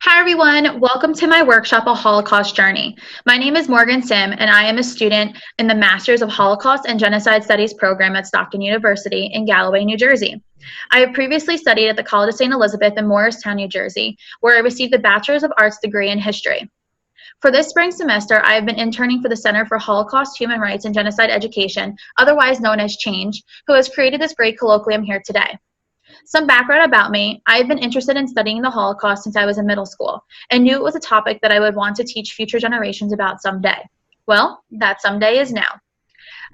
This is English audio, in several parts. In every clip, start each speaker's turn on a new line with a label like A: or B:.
A: Hi, everyone. Welcome to my workshop, A Holocaust Journey. My name is Morgan Sim, and I am a student in the Masters of Holocaust and Genocide Studies program at Stockton University in Galloway, New Jersey. I have previously studied at the College of St. Elizabeth in Morristown, New Jersey, where I received a Bachelor's of Arts degree in History. For this spring semester, I have been interning for the Center for Holocaust, Human Rights, and Genocide Education, otherwise known as CHANGE, who has created this great colloquium here today. Some background about me: I have been interested in studying the Holocaust since I was in middle school and knew it was a topic that I would want to teach future generations about someday. Well, that someday is now.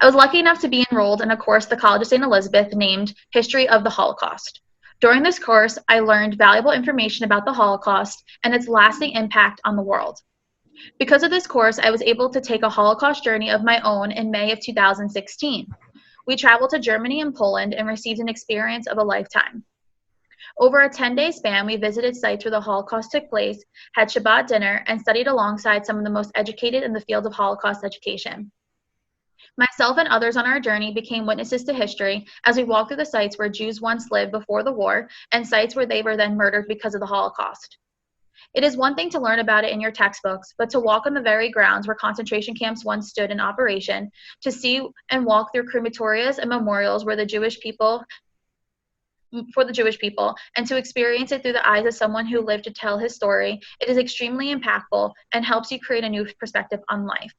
A: I was lucky enough to be enrolled in a course at the College of St. Elizabeth named History of the Holocaust. During this course, I learned valuable information about the Holocaust and its lasting impact on the world. Because of this course, I was able to take a Holocaust journey of my own in May of 2016. We traveled to Germany and Poland and received an experience of a lifetime. Over a 10-day span, we visited sites where the Holocaust took place, had Shabbat dinner, and studied alongside some of the most educated in the field of Holocaust education. Myself and others on our journey became witnesses to history as we walked through the sites where Jews once lived before the war and sites where they were then murdered because of the Holocaust. It is one thing to learn about it in your textbooks, but to walk on the very grounds where concentration camps once stood in operation, to see and walk through crematorias and memorials where the Jewish people, for the Jewish people, and to experience it through the eyes of someone who lived to tell his story, it is extremely impactful and helps you create a new perspective on life.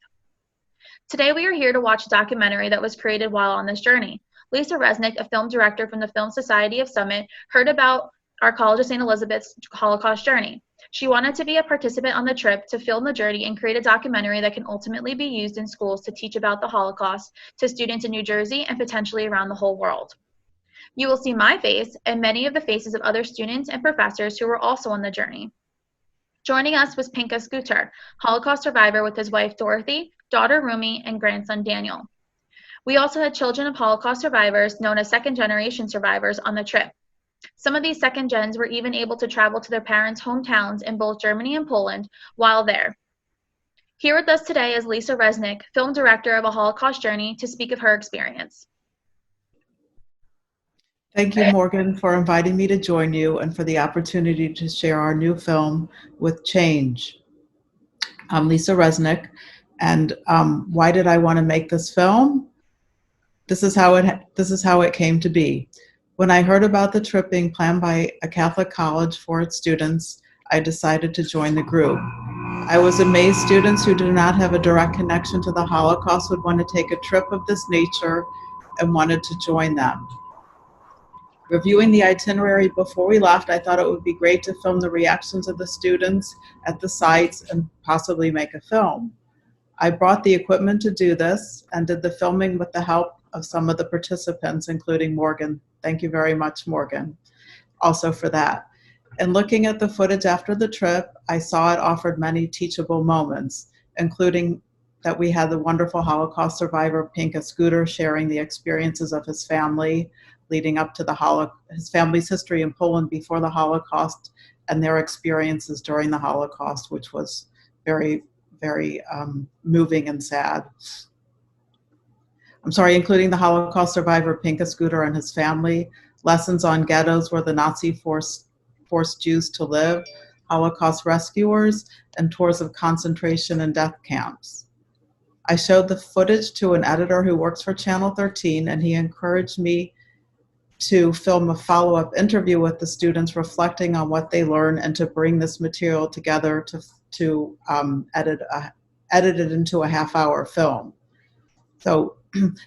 A: Today we are here to watch a documentary that was created while on this journey. Lisa Resnick, a film director from the Film Society of Summit, heard about our College of St. Elizabeth's Holocaust Journey. She wanted to be a participant on the trip to film the journey and create a documentary that can ultimately be used in schools to teach about the Holocaust to students in New Jersey and potentially around the whole world. You will see my face and many of the faces of other students and professors who were also on the journey. Joining us was Pinka Scooter, Holocaust survivor with his wife Dorothy, daughter Rumi, and grandson Daniel. We also had children of Holocaust survivors, known as second-generation survivors, on the trip. Some of these second gens were even able to travel to their parents' hometowns in both Germany and Poland while there. Here with us today is Lisa Resnick, film director of A Holocaust Journey, to speak of her experience.
B: Thank you, Morgan, for inviting me to join you and for the opportunity to share our new film with Change. I'm Lisa Resnick, and why did I want to make this film? This is how it came to be. When I heard about the trip being planned by a Catholic college for its students, I decided to join the group. I was amazed students who do not have a direct connection to the Holocaust would want to take a trip of this nature and wanted to join them. Reviewing the itinerary before we left, I thought it would be great to film the reactions of the students at the sites and possibly make a film. I brought the equipment to do this and did the filming with the help of some of the participants, including Morgan. Thank you very much, Morgan, also for that. And looking at the footage after the trip, I saw it offered many teachable moments, including that we had the wonderful Holocaust survivor Pinka Scooter sharing the experiences of his family leading up to his family's history in Poland before the Holocaust and their experiences during the Holocaust, which was very, very moving and sad. Including the Holocaust survivor Pinka Scooter and his family, lessons on ghettos where the Nazi forced Jews to live, Holocaust rescuers, and tours of concentration and death camps. I showed the footage to an editor who works for Channel 13, and he encouraged me to film a follow-up interview with the students reflecting on what they learned and to bring this material together to edit it into a half-hour film. So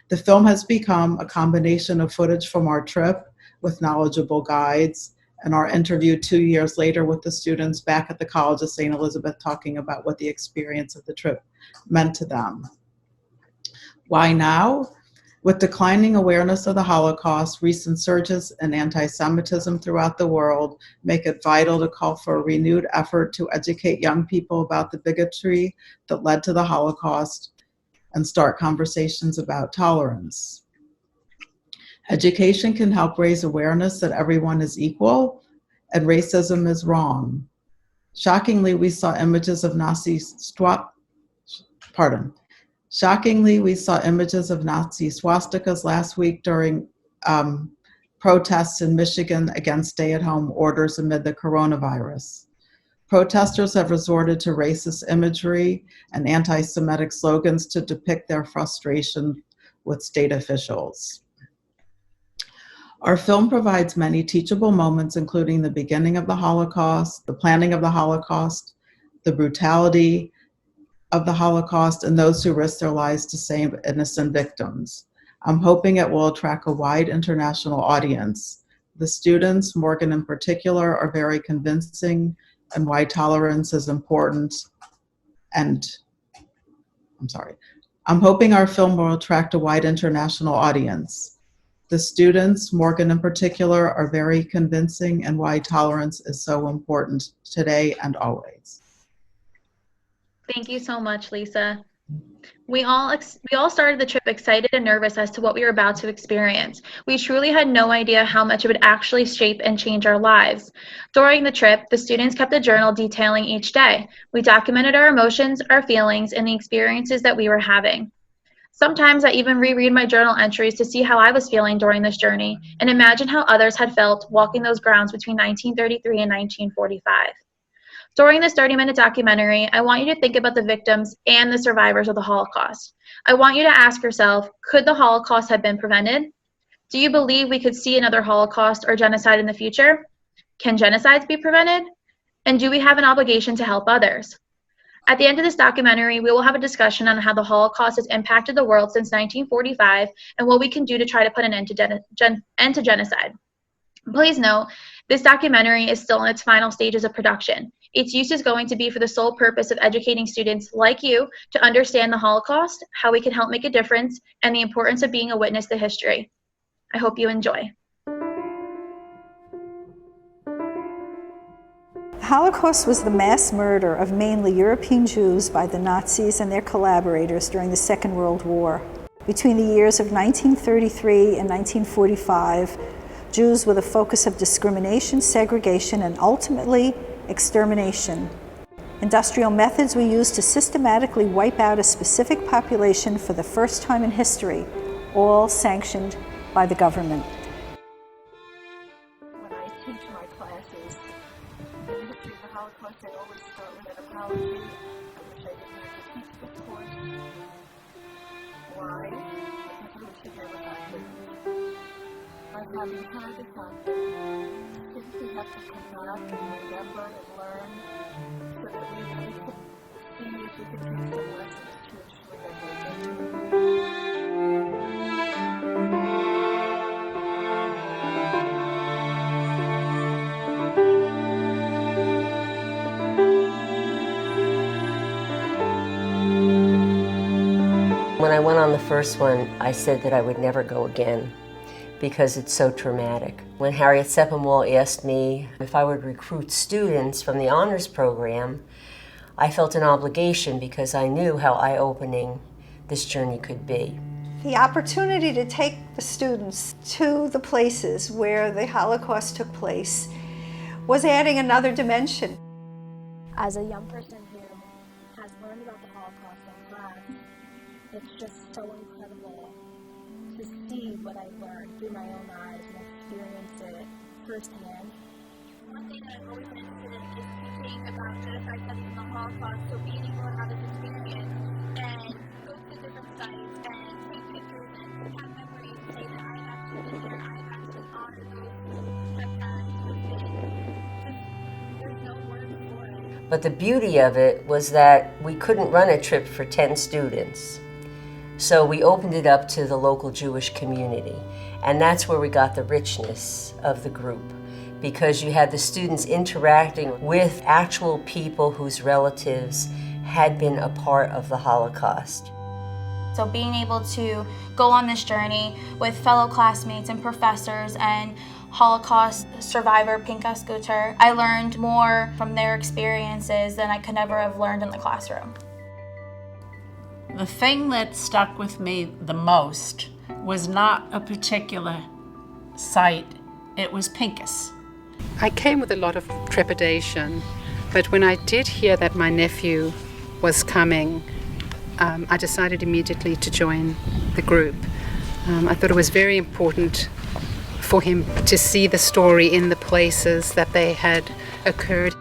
B: the film has become a combination of footage from our trip with knowledgeable guides and our interview 2 years later with the students back at the College of St. Elizabeth talking about what the experience of the trip meant to them. Why now? With declining awareness of the Holocaust, recent surges in anti-Semitism throughout the world make it vital to call for a renewed effort to educate young people about the bigotry that led to the Holocaust and start conversations about tolerance. Education can help raise awareness that everyone is equal and racism is wrong. Shockingly, we saw images of Nazi swastikas last week during protests in Michigan against stay-at-home orders amid the coronavirus. Protesters have resorted to racist imagery and anti-Semitic slogans to depict their frustration with state officials. Our film provides many teachable moments, including the beginning of the Holocaust, the planning of the Holocaust, the brutality of the Holocaust, and those who risked their lives to save innocent victims. I'm hoping it will attract a wide international audience. The students, Morgan in particular, are very convincing, and why tolerance is important. I'm hoping our film will attract a wide international audience. The students, Morgan in particular, are very convincing, and why tolerance is so important today and always.
A: Thank you so much, Lisa. We all started the trip excited and nervous as to what we were about to experience. We truly had no idea how much it would actually shape and change our lives. During the trip, the students kept a journal detailing each day. We documented our emotions, our feelings, and the experiences that we were having. Sometimes I even reread my journal entries to see how I was feeling during this journey and imagine how others had felt walking those grounds between 1933 and 1945. During this 30-minute documentary, I want you to think about the victims and the survivors of the Holocaust. I want you to ask yourself, could the Holocaust have been prevented? Do you believe we could see another Holocaust or genocide in the future? Can genocides be prevented? And do we have an obligation to help others? At the end of this documentary, we will have a discussion on how the Holocaust has impacted the world since 1945 and what we can do to try to put an end to genocide. Please note, this documentary is still in its final stages of production. Its use is going to be for the sole purpose of educating students like you to understand the Holocaust, how we can help make a difference, and the importance of being a witness to history. I hope you enjoy.
C: The Holocaust was the mass murder of mainly European Jews by the Nazis and their collaborators during the Second World War. Between the years of 1933 and 1945, Jews were the focus of discrimination, segregation, and ultimately extermination. Industrial methods were used to systematically wipe out a specific population for the first time in history, all sanctioned by the government.
D: When I teach my classes in the history of the Holocaust, I always start with an apology. I wish I didn't have to teach this course. Why? Because I wish I never got here. I'm having had the concept. We have to come back and remember and learn so that we can see if we can take some lessons to ensure that we're
E: When I went on the first one, I said that I would never go again, because it's so traumatic. When Harriet Seppenwall asked me if I would recruit students from the honors program, I felt an obligation because I knew how eye-opening this journey could be.
C: The opportunity to take the students to the places where the Holocaust took place was adding another dimension.
D: As a young person who has learned about the Holocaust in class, it's just so incredible to see what I've learned through my own eyes and experience it firsthand.
A: One thing that I've always been interested in is teaching about genocide studies in the Holocaust, so being able to have this experience and go to different sites and take pictures and have memories and say that I've actually been here, I've actually honored those that there's no words for it.
E: But the beauty of it was that we couldn't run a trip for 10 students. So we opened it up to the local Jewish community. And that's where we got the richness of the group, because you had the students interacting with actual people whose relatives had been a part of the Holocaust.
A: So being able to go on this journey with fellow classmates and professors and Holocaust survivor Pinka Scooter, I learned more from their experiences than I could ever have learned in the classroom.
F: The thing that stuck with me the most was not a particular site, it was Pincus.
G: I came with a lot of trepidation, but when I did hear that my nephew was coming, I decided immediately to join the group. I thought it was very important for him to see the story in the places that they had occurred.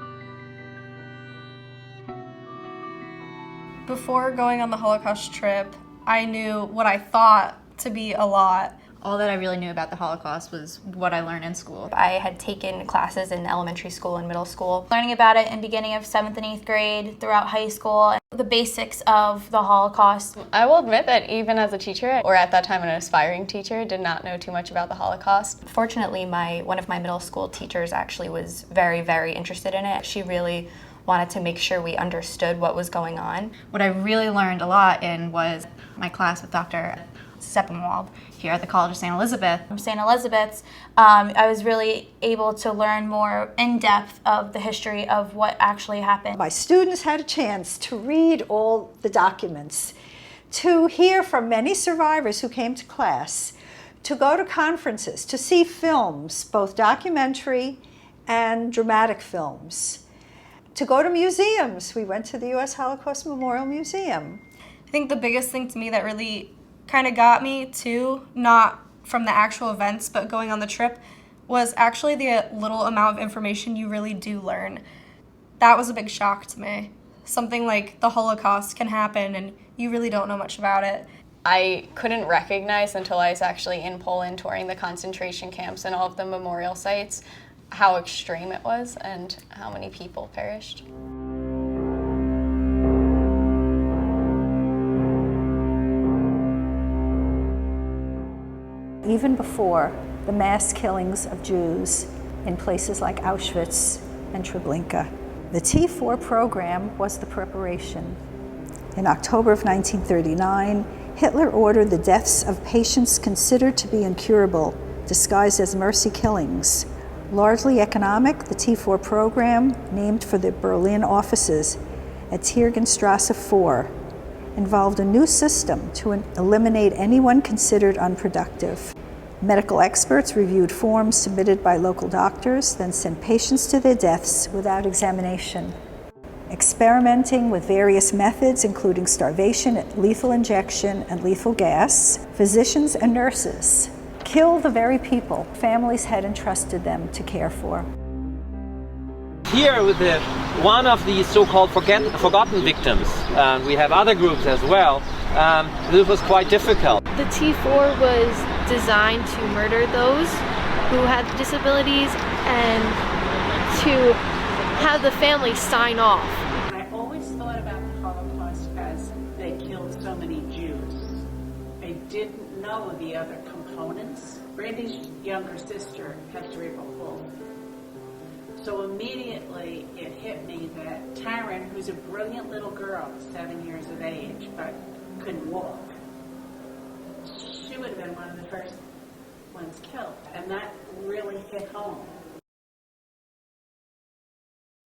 H: Before going on the Holocaust trip, I knew what I thought to be a lot.
I: All that I really knew about the Holocaust was what I learned in school.
J: I had taken classes in elementary school and middle school, learning about it in beginning of 7th and 8th grade, throughout high school, the basics of the Holocaust.
K: I will admit that even as a teacher, or at that time an aspiring teacher, did not know too much about the Holocaust.
J: Fortunately, one of my middle school teachers actually was very, very interested in it. She really wanted to make sure we understood what was going on.
I: What I really learned a lot in was my class with Dr. Seppenwald here at the College of St. Elizabeth.
J: From St. Elizabeth's, I was really able to learn more in depth of the history of what actually happened.
C: My students had a chance to read all the documents, to hear from many survivors who came to class, to go to conferences, to see films, both documentary and dramatic films, to go to museums. We went to the U.S. Holocaust Memorial Museum.
H: I think the biggest thing to me that really kind of got me too, not from the actual events, but going on the trip, was actually the little amount of information you really do learn. That was a big shock to me. Something like the Holocaust can happen and you really don't know much about it.
K: I couldn't recognize until I was actually in Poland touring the concentration camps and all of the memorial sites how extreme it was and how many people perished.
C: Even before the mass killings of Jews in places like Auschwitz and Treblinka, the T4 program was the preparation. In October of 1939, Hitler ordered the deaths of patients considered to be incurable, disguised as mercy killings. Largely economic, the T4 program, named for the Berlin offices at Tiergenstrasse 4, involved a new system to eliminate anyone considered unproductive. Medical experts reviewed forms submitted by local doctors, then sent patients to their deaths without examination. Experimenting with various methods, including starvation, lethal injection, and lethal gas, physicians and nurses killed the very people families had entrusted them to care for.
L: Here with one of the so-called forgotten victims, we have other groups as well, this was quite difficult.
M: The T4 was designed to murder those who had disabilities and to have the family sign off.
F: I always thought about the Holocaust as they killed so many Jews. I didn't know the other components. Brandy's younger sister had cerebral palsy. So immediately it hit me that Taryn, who's a brilliant little girl, 7 years of age, but couldn't walk, she would have been one of the first ones killed. And that really hit home.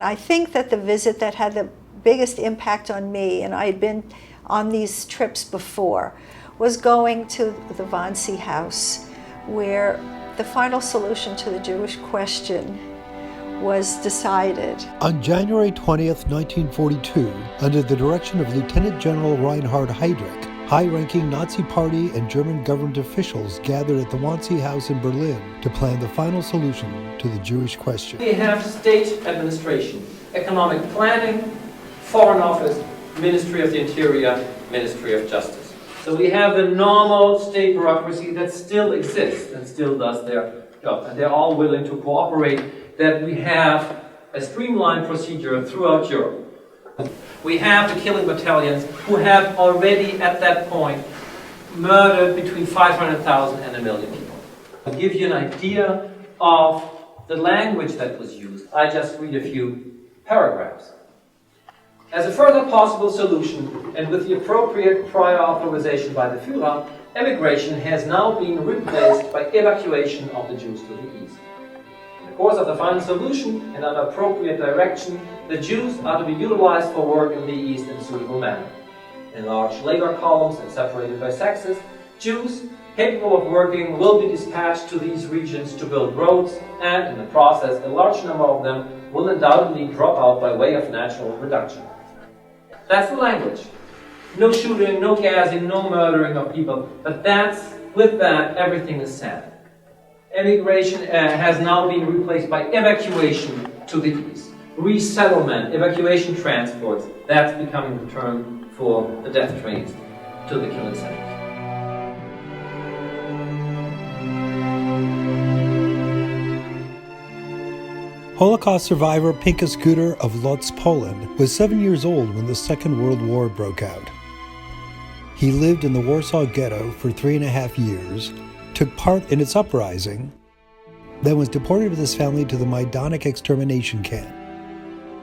C: I think that the visit that had the biggest impact on me, and I had been on these trips before, was going to the Wannsee House, where the final solution to the Jewish question was decided.
N: On January 20th, 1942, under the direction of Lieutenant General Reinhard Heydrich, high-ranking Nazi Party and German government officials gathered at the Wannsee House in Berlin to plan the final solution to the Jewish question.
L: We have state administration, economic planning, foreign office, Ministry of the Interior, Ministry of Justice. So we have the normal state bureaucracy that still exists and still does their job. And they're all willing to cooperate, that we have a streamlined procedure throughout Europe. We have the killing battalions who have already at that point murdered between 500,000 and 1 million people. I'll give you an idea of the language that was used. I just read a few paragraphs. As a further possible solution, and with the appropriate prior authorization by the Führer, emigration has now been replaced by evacuation of the Jews to the east. In the course of the final solution, and under appropriate direction, the Jews are to be utilized for work in the east in a suitable manner. In large labor columns and separated by sexes, Jews capable of working will be dispatched to these regions to build roads, and in the process, a large number of them will undoubtedly drop out by way of natural reduction. That's the language. No shooting, no gassing, no murdering of people, but with that, everything is said. Emigration has now been replaced by evacuation to the east. Resettlement, evacuation transports, that's becoming the term for for the death trains to the killing centers.
N: Holocaust survivor Pinkas Guter of Lodz, Poland, was 7 years old when the Second World War broke out. He lived in the Warsaw Ghetto for 3.5 years, took part in its uprising, then was deported with his family to the Majdanek extermination camp.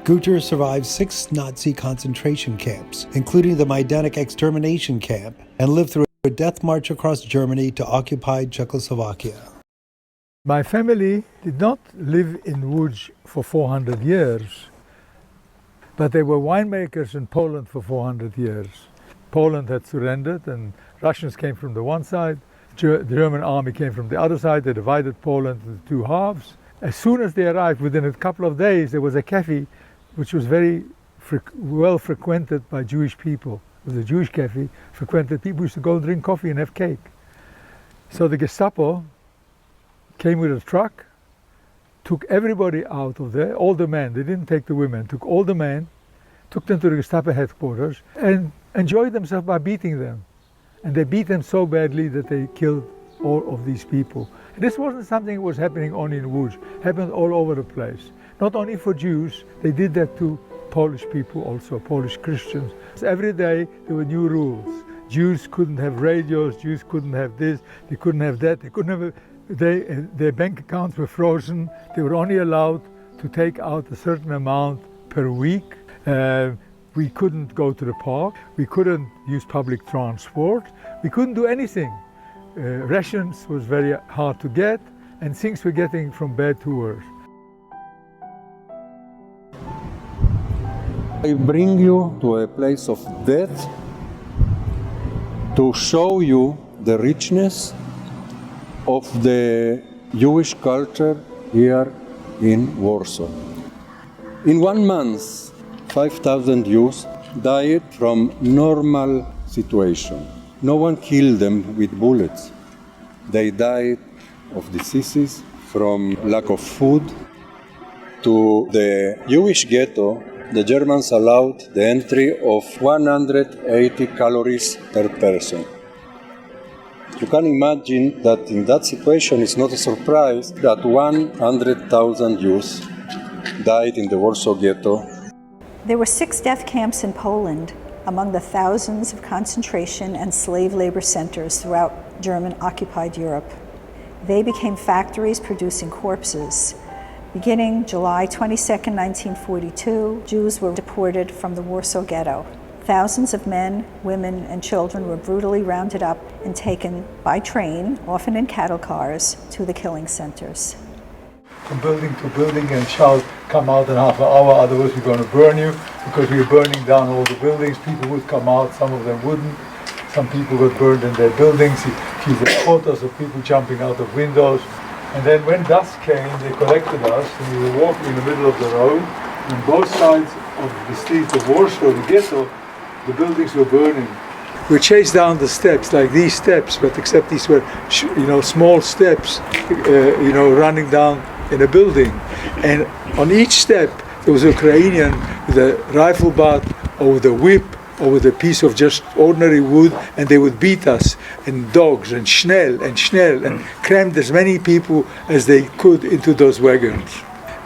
N: Guter survived 6 Nazi concentration camps, including the Majdanek extermination camp, and lived through a death march across Germany to occupied Czechoslovakia.
O: My family did not live in Łódź for 400 years, but they were winemakers in Poland for 400 years. Poland had surrendered and Russians came from the one side, the German army came from the other side. They divided Poland into 2 halves. As soon as they arrived, within a couple of days, there was a cafe which was very well frequented by Jewish people. It was a Jewish cafe, frequented. People used to go and drink coffee and have cake. So the Gestapo came with a truck, took everybody out of there, all the men, they didn't take the women, took all the men, took them to the Gestapo headquarters and enjoyed themselves by beating them. And they beat them so badly that they killed all of these people. And this wasn't something that was happening only in Łódź, it happened all over the place. Not only for Jews, they did that to Polish people also, Polish Christians. Every day there were new rules. Jews couldn't have radios, Jews couldn't have this, they couldn't have that, they couldn't have their bank accounts were frozen. They were only allowed to take out a certain amount per week. We couldn't go to the park. We couldn't use public transport. We couldn't do anything. Rations was very hard to get, and things were getting from bad to worse.
P: I bring you to a place of death to show you the richness of the Jewish culture here in Warsaw. In 1 month, 5,000 Jews died from normal situation. No one killed them with bullets. They died of diseases, from lack of food. To the Jewish ghetto, the Germans allowed the entry of 180 calories per person. You can imagine that in that situation it's not a surprise that 100,000 Jews died in the Warsaw Ghetto.
C: There were 6 death camps in Poland among the thousands of concentration and slave labor centers throughout German-occupied Europe. They became factories producing corpses. Beginning July 22, 1942, Jews were deported from the Warsaw Ghetto. Thousands of men, women, and children were brutally rounded up and taken by train, often in cattle cars, to the killing centers.
O: From building to building and shout, come out in half an hour, otherwise we're going to burn you, because we were burning down all the buildings. People would come out, some of them wouldn't. Some people got burned in their buildings. You see the photos of people jumping out of windows. And then when dusk came, they collected us, and we were walking in the middle of the road. On both sides of the streets of Warsaw, the ghetto, the buildings were burning. We chased down the steps, like these steps, but except these were, small steps, running down in a building. And on each step, there was a Ukrainian with a rifle butt or with a whip or with a piece of just ordinary wood, and they would beat us, and dogs, and Schnell, and crammed as many people as they could into those wagons.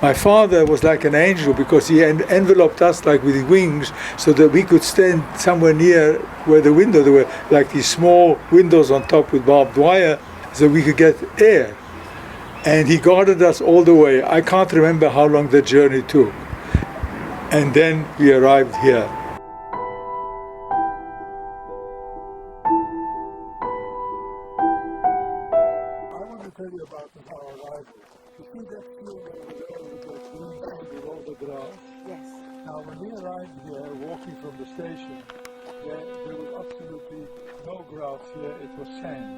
O: My father was like an angel because he enveloped us like with wings so that we could stand somewhere near where the window, there were like these small windows on top with barbed wire so we could get air. And he guarded us all the way. I can't remember how long the journey took. And then we arrived here. I want to tell you about our arrival. You see that field over there with the green with all the grass? Yes. Now when we arrived here, walking from the station, there was absolutely no grass here, it was sand.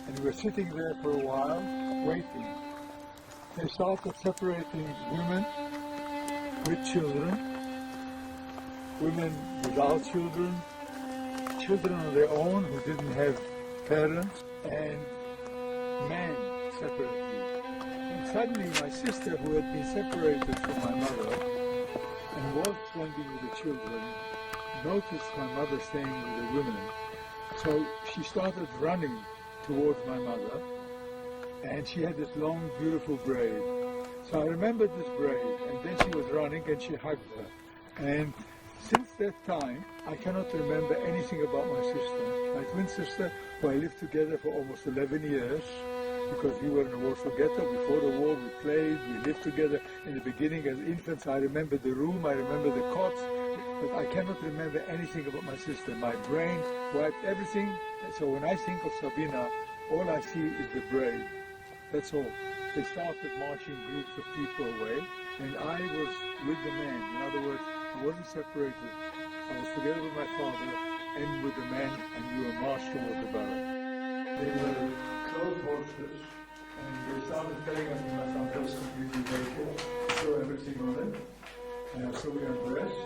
O: And we were sitting there for a while, waiting. They started separating women with children, women without children, children on their own who didn't have parents, and men separately. And suddenly my sister, who had been separated from my mother and was standing with the children, noticed my mother staying with the women. So she started running towards my mother, and she had this long, beautiful braid. So I remembered this braid, and then she was running and she hugged her. And since that time, I cannot remember anything about my sister. My twin sister, who I lived together for almost 11 years, because we were in the Warsaw Ghetto. Before the war, we played, we lived together. In the beginning, as infants, I remember the room, I remember the cots, but I cannot remember anything about my sister. My brain wiped everything, and so when I think of Sabina, all I see is the brain. That's all. They started marching groups of people away, and I was with the man. In other words, I wasn't separated. I was together with my father and with the man, and we were marched towards the barrack. They were clothes horses, and they started telling us that my father was completely naked, show everything on it, so we undressed,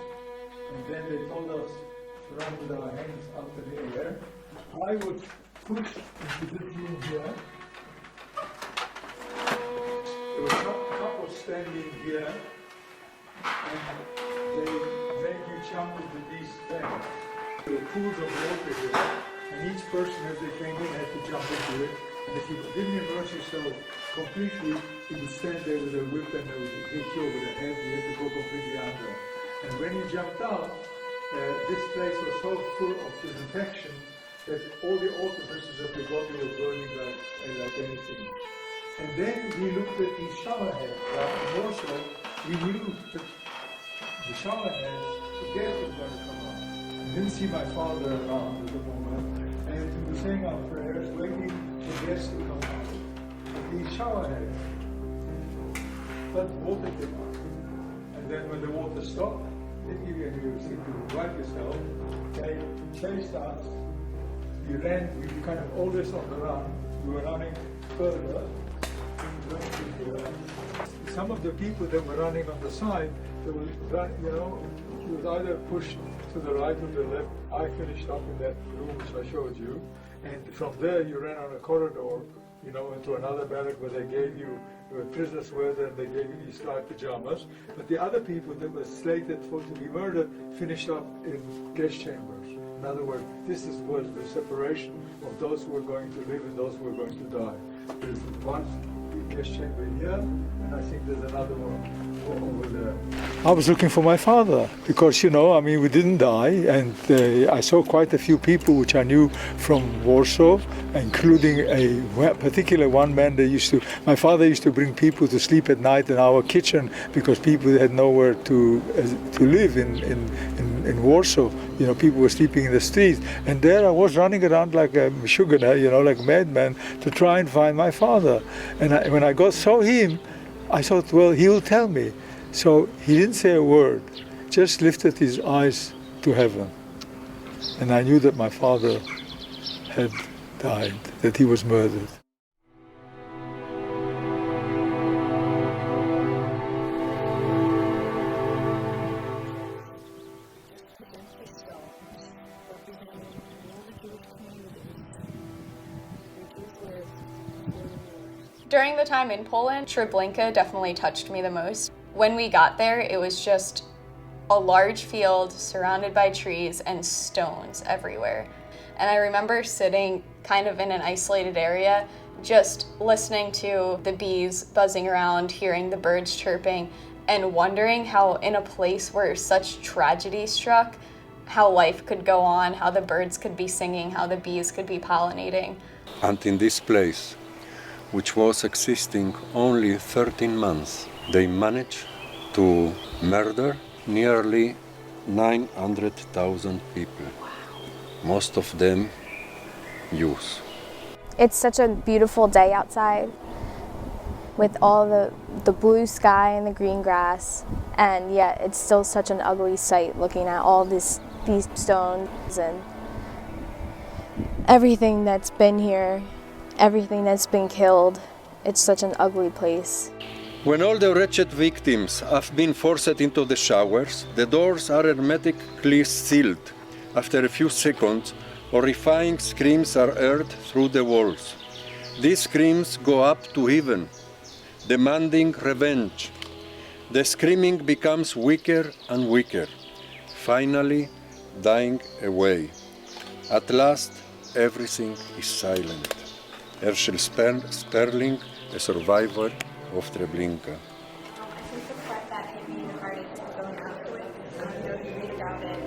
O: and then they told us to run with our hands up in the air. I was pushed into this room here. There was a couple standing here, and they made you jump into these things. There were pools of water here, and each person as they came in had to jump into it. And if you didn't immerse yourself completely, you would stand there with a whip and they would hit you over the head. You had to go completely under. And when you jumped out, this place was so full of disinfection that all the orifices of your body were burning like anything. And then we looked at these shower heads. In Warsaw, we knew that the shower heads, the gas was going to come out. I didn't see my father around at the moment, and we were saying our prayers, waiting for gas to come out of these shower heads. But water came out. And then when the water stopped, they give you anything to wipe yourself. They chased us. We ran, we kind of always on the run. We were running further. Some of the people that were running on the side, they were, it was either pushed to the right or the left. I finished up in that room which I showed you, and from there you ran on a corridor, into another barrack where they gave you, prisoners were there, and they gave you these striped pajamas. But the other people that were slated for to be murdered finished up in gas chambers. In other words, this was the separation of those who were going to live and those who were going to die. There's one gas chamber here, and I think there's another one over there. I was looking for my father because, we didn't die, and I saw quite a few people which I knew from Warsaw, including a particular one man my father used to bring people to sleep at night in our kitchen because people had nowhere to live in Warsaw. People were sleeping in the streets, and there I was running around like a Meshuggah, like a madman, to try and find my father. And when I saw him, I thought, well, he will tell me. So he didn't say a word, just lifted his eyes to heaven. And I knew that my father had died, that he was murdered.
K: During the time in Poland, Treblinka definitely touched me the most. When we got there, it was just a large field surrounded by trees and stones everywhere. And I remember sitting kind of in an isolated area, just listening to the bees buzzing around, hearing the birds chirping, and wondering how in a place where such tragedy struck, how life could go on, how the birds could be singing, how the bees could be pollinating.
P: And in this place, which was existing only 13 months, they managed to murder nearly 900,000 people, most of them Jews.
Q: It's such a beautiful day outside with all the blue sky and the green grass, and yet it's still such an ugly sight looking at all these stones and everything that's been here. Everything that's been killed. It's such an ugly place.
P: When all the wretched victims have been forced into the showers, the doors are hermetically sealed. After a few seconds, horrifying screams are heard through the walls. These screams go up to heaven, demanding revenge. The screaming becomes weaker and weaker. Finally, dying away. At last, everything is silent. Herschel Sperling, a survivor of Treblinka.
R: I think the part that hit me the hardest was going out to it. You know, you read about it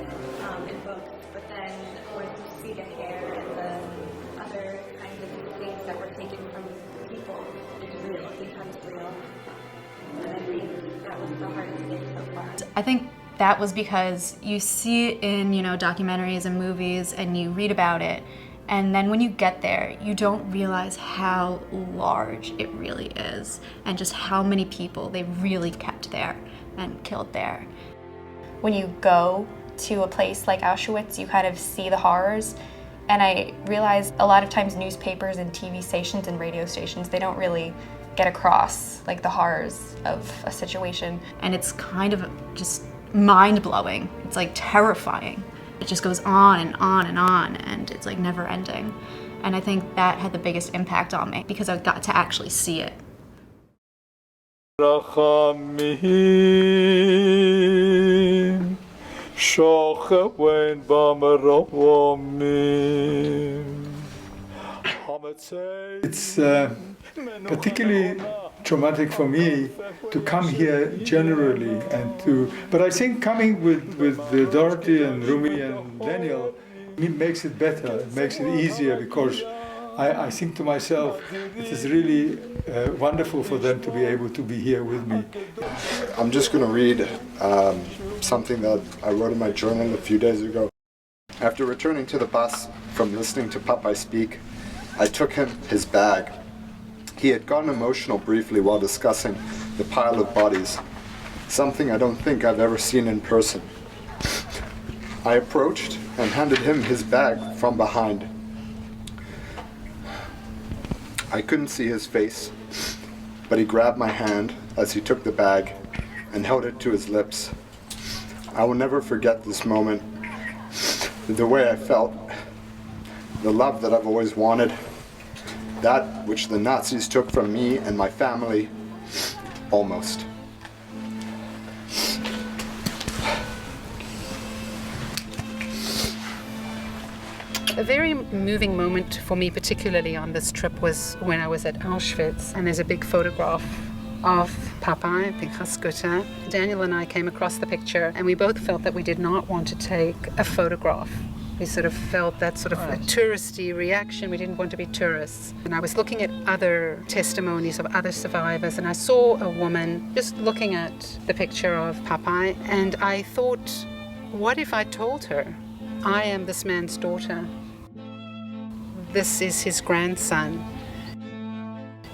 R: in books, but then when you see the hair and the other kinds of things that were taken from people, it's real, it becomes real. And I think that was the hardest thing so far.
I: I think that was because you see it in, documentaries and movies and you read about it, and then when you get there, you don't realize how large it really is and just how many people they really kept there and killed there.
J: When you go to a place like Auschwitz, you kind of see the horrors, and I realized a lot of times newspapers and TV stations and radio stations, they don't really get across like the horrors of a situation.
I: And it's kind of just mind-blowing. It's like terrifying. It just goes on and on and on, and it's like never ending. And I think that had the biggest impact on me because I got to actually see it.
O: It's particularly traumatic for me to come here generally but I think coming with Dorothy and Rumi and Daniel, it makes it better, it makes it easier, because I think to myself, it is really wonderful for them to be able to be here with me.
S: I'm just going to read something that I wrote in my journal a few days ago. After returning to the bus from listening to Popeye speak, I took him his bag. He had gotten emotional briefly while discussing the pile of bodies, something I don't think I've ever seen in person. I approached and handed him his bag from behind. I couldn't see his face, but he grabbed my hand as he took the bag and held it to his lips. I will never forget this moment, the way I felt, the love that I've always wanted, that which the Nazis took from me and my family, almost.
G: A very moving moment for me, particularly on this trip, was when I was at Auschwitz, and there's a big photograph of Popeye, Pinchas Gutter. Daniel and I came across the picture, and we both felt that we did not want to take a photograph. We sort of felt that sort of a touristy reaction. We didn't want to be tourists. And I was looking at other testimonies of other survivors, and I saw a woman just looking at the picture of Popeye, and I thought, what if I told her, I am this man's daughter? This is his grandson.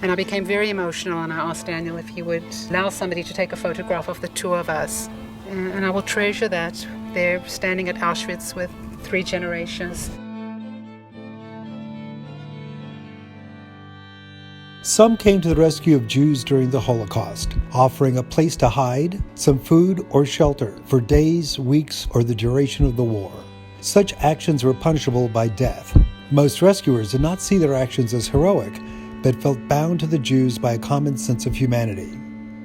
G: And I became very emotional, and I asked Daniel if he would allow somebody to take a photograph of the two of us. And I will treasure that. They're standing at Auschwitz with 3 generations.
N: Some came to the rescue of Jews during the Holocaust, offering a place to hide, some food or shelter for days, weeks, or the duration of the war. Such actions were punishable by death. Most rescuers did not see their actions as heroic, but felt bound to the Jews by a common sense of humanity.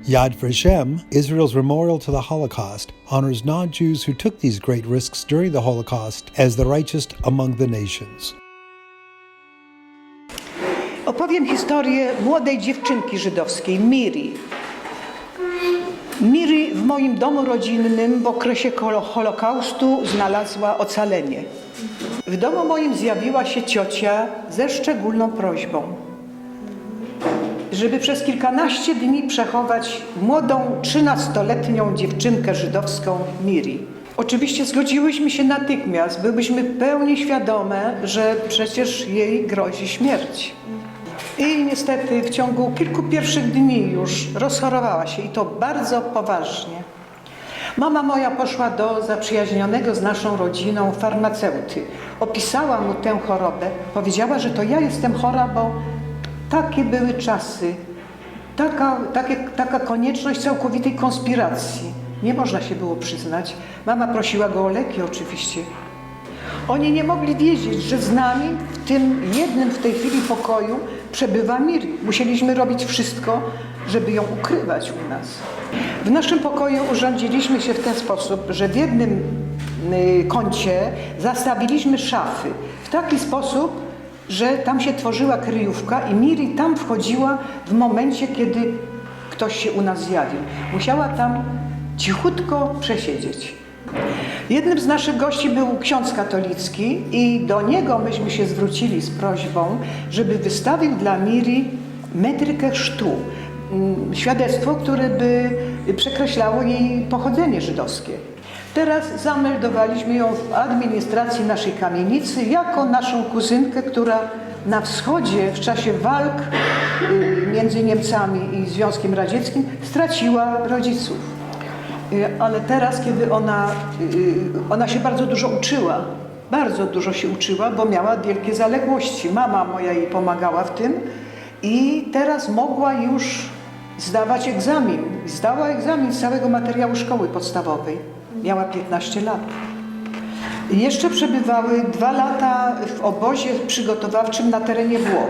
N: Yad Vashem, Israel's memorial to the Holocaust, honors non-Jews who took these great risks during the Holocaust as the righteous among the nations.
T: Opowiem historię młodej dziewczynki żydowskiej, Miri. Miri w moim domu rodzinnym w okresie Holokaustu znalazła ocalenie. W domu moim zjawiła się ciocia ze szczególną prośbą, żeby przez kilkanaście dni przechować młodą, 13-letnią dziewczynkę żydowską Miri. Oczywiście zgodziłyśmy się natychmiast, byłyśmy pełni świadome, że przecież jej grozi śmierć. I niestety w ciągu kilku pierwszych dni już rozchorowała się, i to bardzo poważnie. Mama moja poszła do zaprzyjaźnionego z naszą rodziną farmaceuty. Opisała mu tę chorobę, powiedziała, że to ja jestem chora, bo takie były czasy, taka konieczność całkowitej konspiracji. Nie można się było przyznać. Mama prosiła go o leki oczywiście. Oni nie mogli wiedzieć, że z nami w tym jednym w tej chwili pokoju przebywa Miri. Musieliśmy robić wszystko, żeby ją ukrywać u nas. W naszym pokoju urządziliśmy się w ten sposób, że w jednym kącie zastawiliśmy szafy w taki sposób, że tam się tworzyła kryjówka i Miri tam wchodziła w momencie, kiedy ktoś się u nas zjawił. Musiała tam cichutko przesiedzieć. Jednym z naszych gości był ksiądz katolicki i do niego myśmy się zwrócili z prośbą, żeby wystawił dla Miri metrykę chrztu. Świadectwo, które by przekreślało jej pochodzenie żydowskie. Teraz zameldowaliśmy ją w administracji naszej kamienicy jako naszą kuzynkę, która na wschodzie w czasie walk między Niemcami i Związkiem Radzieckim straciła rodziców. Ale teraz, kiedy ona się bardzo dużo się uczyła, bo miała wielkie zaległości. Mama moja jej pomagała w tym i teraz mogła już zdawać egzamin. Zdała egzamin z całego materiału szkoły podstawowej. Miała 15 lat. Jeszcze przebywały 2 lata w obozie przygotowawczym na terenie Włoch.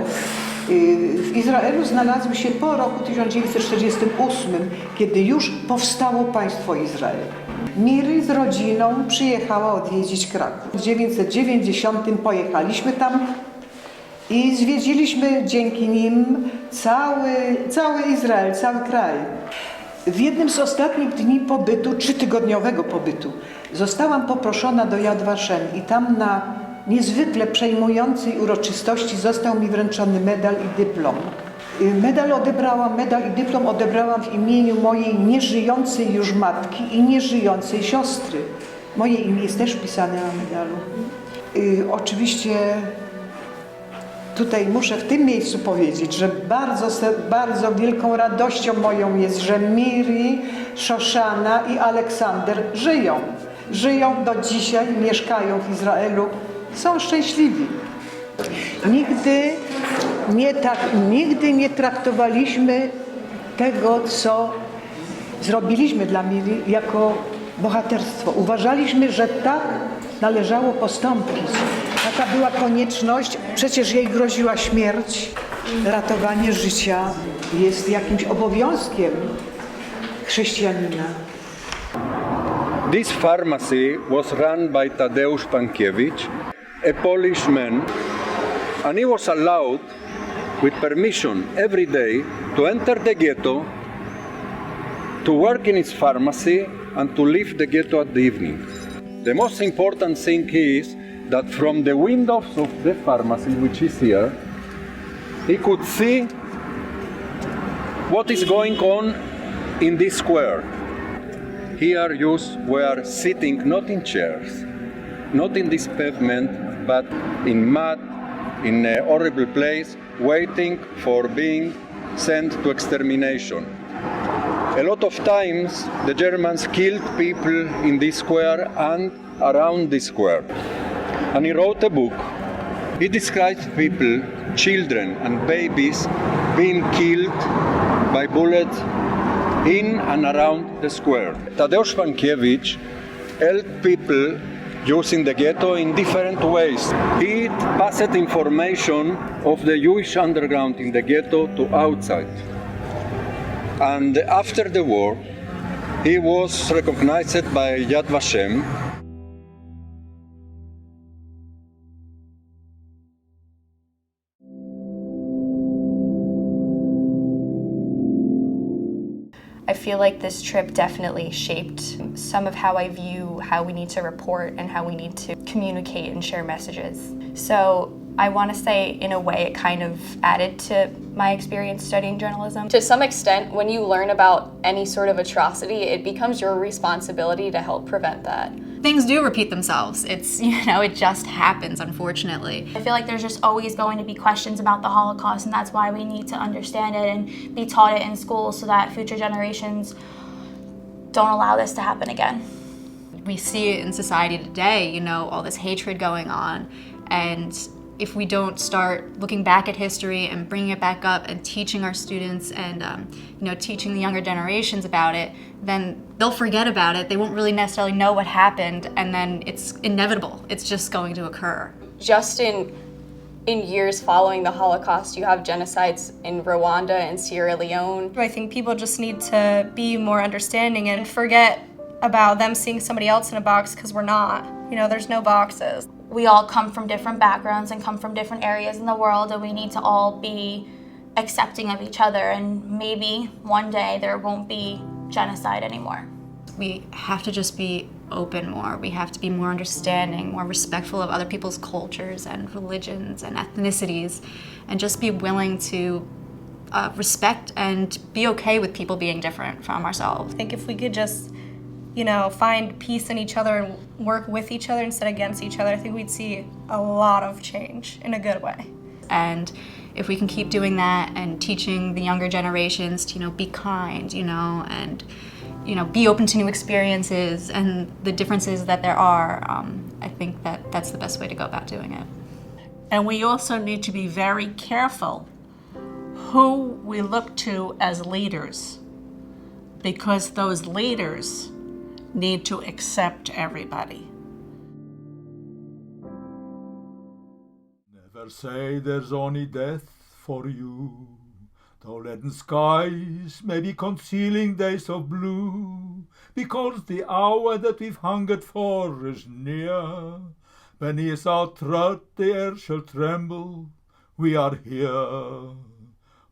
T: W Izraelu znalazły się po roku 1948, kiedy już powstało państwo Izrael. Miri z rodziną przyjechała odwiedzić Kraków. W 1990 pojechaliśmy tam i zwiedziliśmy dzięki nim cały Izrael, cały kraj. W jednym z ostatnich dni pobytu, 3-tygodniowego pobytu, zostałam poproszona do Yad Vashem i tam na niezwykle przejmującej uroczystości został mi wręczony medal i dyplom. Medal i dyplom odebrałam w imieniu mojej nieżyjącej już matki i nieżyjącej siostry. Moje imię jest też wpisane na medalu. Oczywiście tutaj muszę w tym miejscu powiedzieć, że bardzo wielką radością moją jest, że Miri, Szoszana i Aleksander żyją. Żyją do dzisiaj, mieszkają w Izraelu, są szczęśliwi. Nigdy nie traktowaliśmy tego, co zrobiliśmy dla Miri, jako bohaterstwo. Uważaliśmy, że tak należało postąpić. Taka była konieczność, przecież jej groziła śmierć. Ratowanie życia jest jakimś obowiązkiem chrześcijanina.
P: This pharmacy was run by Tadeusz Pankiewicz, a Polish man, and he was allowed with permission every day to enter the ghetto, to work in his pharmacy and to leave the ghetto at the evening. The most important thing is that from the windows of the pharmacy, which is here, he could see what is going on in this square. Here youths were sitting not in chairs, not in this pavement, but in mud, in a horrible place, waiting for being sent to extermination. A lot of times the Germans killed people in this square and around this square. And he wrote a book. He describes people, children and babies being killed by bullets in and around the square. Tadeusz Pankiewicz helped people using the ghetto in different ways. He passed information of the Jewish underground in the ghetto to outside. And after the war, he was recognized by Yad Vashem.
J: I feel like this trip definitely shaped some of how I view how we need to report and how we need to communicate and share messages. So I want to say, in a way, it kind of added to my experience studying journalism.
K: To some extent, when you learn about any sort of atrocity, it becomes your responsibility to help prevent that.
I: Things do repeat themselves. It's, it just happens, unfortunately.
U: I feel like there's just always going to be questions about the Holocaust, and that's why we need to understand it and be taught it in school so that future generations don't allow this to happen again.
I: We see it in society today, all this hatred going on, and if we don't start looking back at history and bringing it back up and teaching our students and teaching the younger generations about it, then they'll forget about it. They won't really necessarily know what happened, and then it's inevitable. It's just going to occur.
K: Just in years following the Holocaust, you have genocides in Rwanda and Sierra Leone.
H: I think people just need to be more understanding and forget about them seeing somebody else in a box, because we're not. You know, there's no boxes.
U: We all come from different backgrounds and come from different areas in the world, and we need to all be accepting of each other, and maybe one day there won't be genocide anymore.
I: We have to just be open more. We have to be more understanding, more respectful of other people's cultures and religions and ethnicities, and just be willing to respect and be okay with people being different from ourselves.
H: I think if we could just, you know, find peace in each other and work with each other instead of against each other, I think we'd see a lot of change in a good way.
I: And if we can keep doing that and teaching the younger generations to, you know, be kind, you know, and, you know, be open to new experiences and the differences that there are, I think that that's the best way to go about doing it.
F: And we also need to be very careful who we look to as leaders, because those leaders need to accept everybody.
O: Never say there's only death for you, though leaden skies may be concealing days of blue, because the hour that we've hungered for is near. Beneath our tread the air shall tremble, we are here.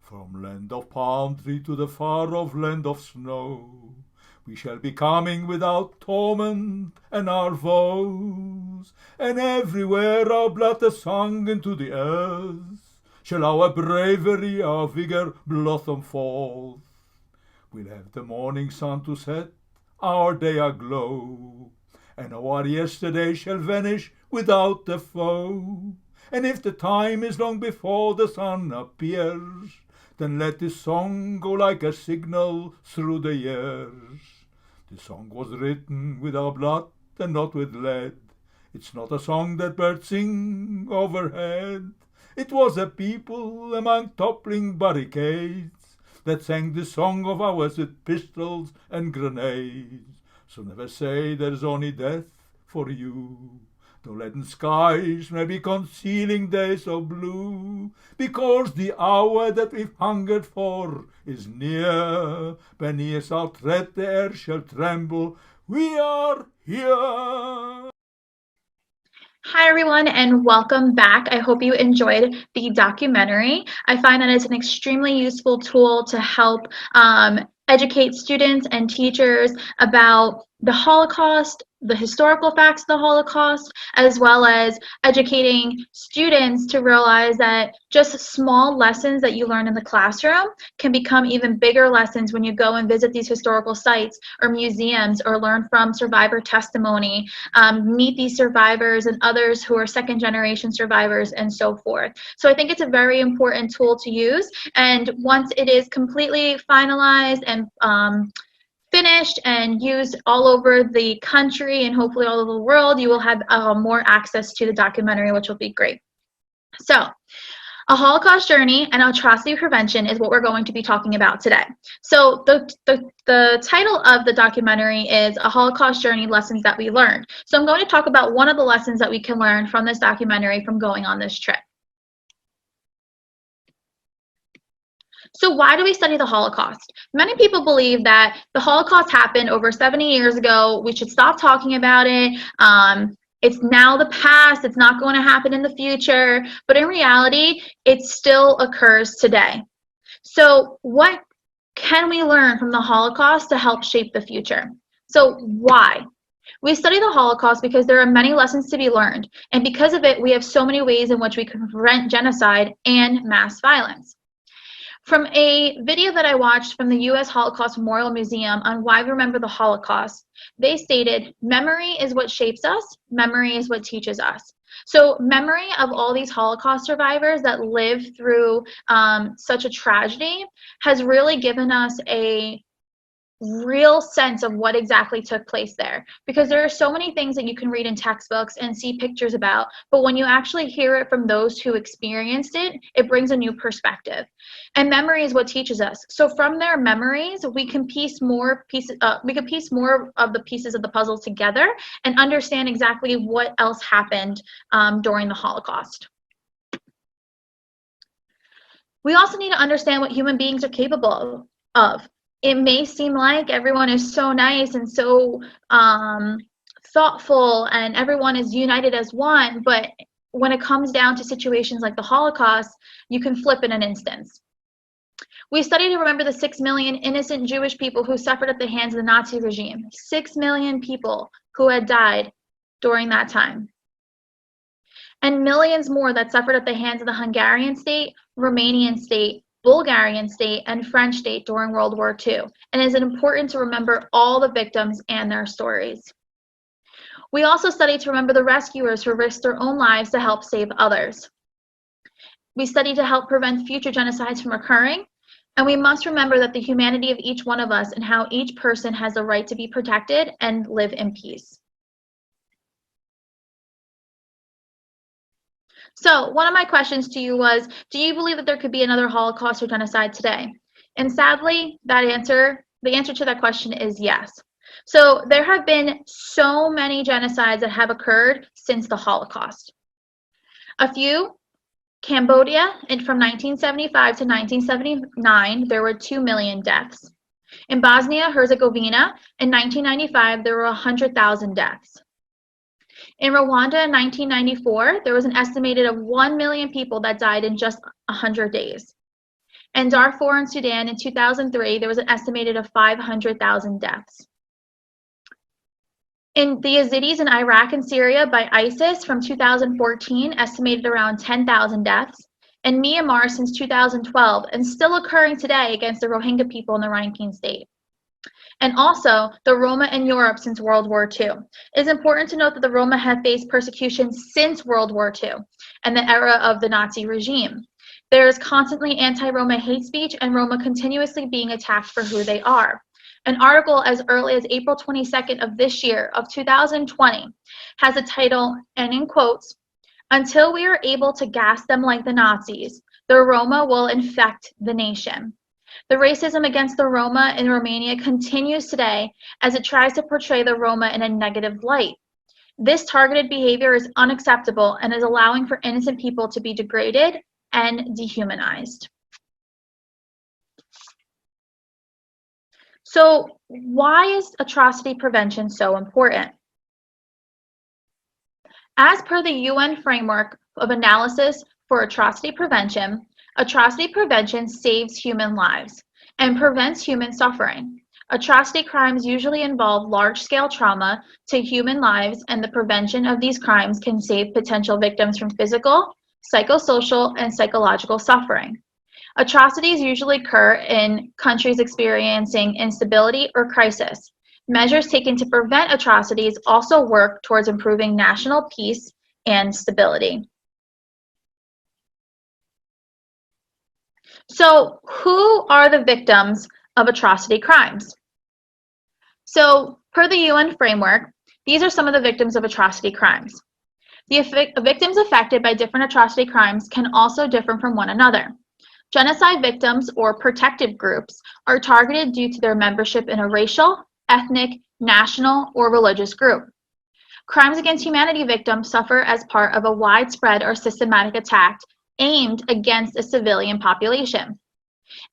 O: From land of palm tree to the far-off land of snow, we shall be coming without torment and our vows, and everywhere our blood is sung into the earth, shall our bravery, our vigor blossom forth. We'll have the morning sun to set, our day aglow, and our yesterday shall vanish without the foe. And if the time is long before the sun appears, then let this song go like a signal through the years. The song was written with our blood and not with lead. It's not a song that birds sing overhead. It was a people among toppling barricades that sang the song of ours with pistols and grenades. So never say there's only death for you, though leaden skies may be concealing days of blue, because the hour that we've hungered for is near. Beneath our tread the air shall tremble, we are here.
A: Hi everyone and welcome back. I hope you enjoyed the documentary. I find that it's an extremely useful tool to help educate students and teachers about the Holocaust, the historical facts of the Holocaust, as well as educating students to realize that just small lessons that you learn in the classroom can become even bigger lessons when you go and visit these historical sites or museums or learn from survivor testimony, meet these survivors and others who are second generation survivors and so forth. So I think it's a very important tool to use, and once it is completely finalized and finished and used all over the country and hopefully all over the world, you will have more access to the documentary, which will be great. So, A Holocaust Journey and Atrocity Prevention is what we're going to be talking about today. So the title of the documentary is A Holocaust Journey, Lessons That We Learned. So I'm going to talk about one of the lessons that we can learn from this documentary from going on this trip. So why do we study the Holocaust? Many people believe that the Holocaust happened over 70 years ago. We should stop talking about it. It's now the past. It's not going to happen in the future. But in reality, it still occurs today. So what can we learn from the Holocaust to help shape the future? So why? We study the Holocaust because there are many lessons to be learned. And because of it, we have so many ways in which we can prevent genocide and mass violence. From a video that I watched from the U.S. Holocaust Memorial Museum on Why We Remember the Holocaust, they stated, memory is what shapes us, memory is what teaches us. So memory of all these Holocaust survivors that lived through such a tragedy has really given us a real sense of what exactly took place there, because there are so many things that you can read in textbooks and see pictures about, but when you actually hear it from those who experienced it, it brings a new perspective. And memory is what teaches us. So from their memories, we can piece more of the pieces of the puzzle together and understand exactly what else happened during the Holocaust. We also need to understand what human beings are capable of. it may seem like everyone is so nice and so thoughtful and everyone is united as one, but when it comes down to situations like the Holocaust, you can flip in an instant. We study to remember the 6 million innocent Jewish people who suffered at the hands of the Nazi regime. 6 million people who had died during that time. And millions more that suffered at the hands of the Hungarian state, Romanian state, Bulgarian state, and French state during World War II. And it is important to remember all the victims and their stories. We also study to remember the rescuers who risked their own lives to help save others. We study to help prevent future genocides from occurring. And we must remember that the humanity of each one of us and how each person has the right to be protected and live in peace. So one of my questions to you was, do you believe that there could be another Holocaust or genocide today? And sadly, the answer to that question is yes. So there have been so many genocides that have occurred since the Holocaust. A few: Cambodia, and from 1975 to 1979, there were 2 million deaths. In Bosnia-Herzegovina, in 1995, there were 100,000 deaths. In Rwanda in 1994, there was an estimated of 1 million people that died in just 100 days. In Darfur and Sudan in 2003, there was an estimated of 500,000 deaths. In the Yazidis in Iraq and Syria by ISIS from 2014, estimated around 10,000 deaths. In Myanmar since 2012, and still occurring today against the Rohingya people in the Rakhine state. And also the Roma in Europe since World War II. It is important to note that the Roma have faced persecution since World War II and the era of the Nazi regime. There is constantly anti-Roma hate speech and Roma continuously being attacked for who they are. An article as early as April 22nd of this year, of 2020, has a title, and in quotes, "Until we are able to gas them like the Nazis, the Roma will infect the nation." The racism against the Roma in Romania continues today as it tries to portray the Roma in a negative light. This targeted behavior is unacceptable and is allowing for innocent people to be degraded and dehumanized. So why is atrocity prevention so important? As per the UN framework of analysis for atrocity prevention saves human lives and prevents human suffering. Atrocity crimes usually involve large-scale trauma to human lives, and the prevention of these crimes can save potential victims from physical, psychosocial, and psychological suffering. Atrocities usually occur in countries experiencing instability or crisis. Measures taken to prevent atrocities also work towards improving national peace and stability. So, who are the victims of atrocity crimes? So, per the UN framework, these are some of the victims of atrocity crimes. The victims affected by different atrocity crimes can also differ from one another. Genocide victims, or protected groups, are targeted due to their membership in a racial, ethnic, national, or religious group. Crimes against humanity victims suffer as part of a widespread or systematic attack aimed against a civilian population.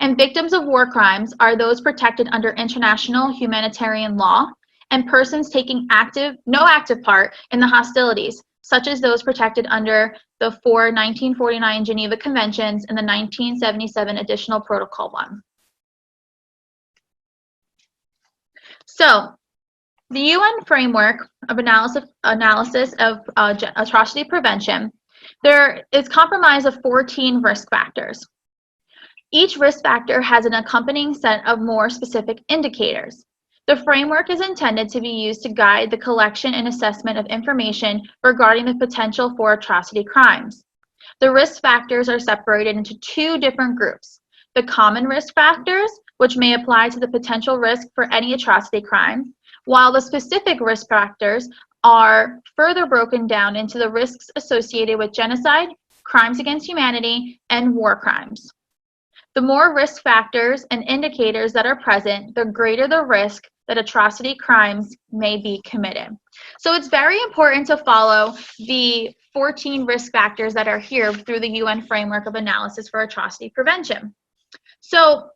A: And victims of war crimes are those protected under international humanitarian law and persons taking no active part in the hostilities, such as those protected under the 1949 Geneva Conventions and the 1977 Additional Protocol 1. So, the UN framework of analysis of atrocity prevention, there is comprised of 14 risk factors. Each risk factor has an accompanying set of more specific indicators. The framework is intended to be used to guide the collection and assessment of information regarding the potential for atrocity crimes. The risk factors are separated into two different groups: the common risk factors, which may apply to the potential risk for any atrocity crime, while the specific risk factors are further broken down into the risks associated with genocide, crimes against humanity, and war crimes. The more risk factors and indicators that are present, the greater the risk that atrocity crimes may be committed. So it's very important to follow the 14 risk factors that are here through the UN framework of analysis for atrocity prevention. So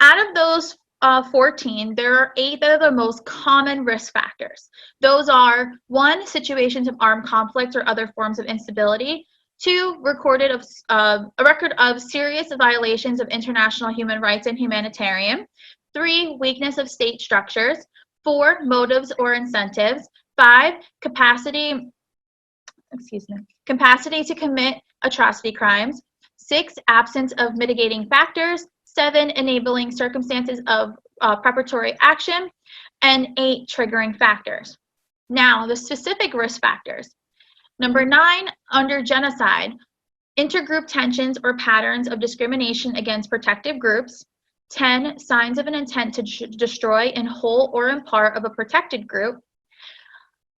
A: out of those 14, there are 8 that are the most common risk factors. Those are 1, situations of armed conflict or other forms of instability. 2, a record of serious violations of international human rights and humanitarian. 3, weakness of state structures. 4, motives or incentives. 5, capacity to commit atrocity crimes. 6, absence of mitigating factors. 7, enabling circumstances of preparatory action. And 8, triggering factors. Now, the specific risk factors. Number 9, under genocide, intergroup tensions or patterns of discrimination against protective groups. 10, signs of an intent to destroy in whole or in part of a protected group.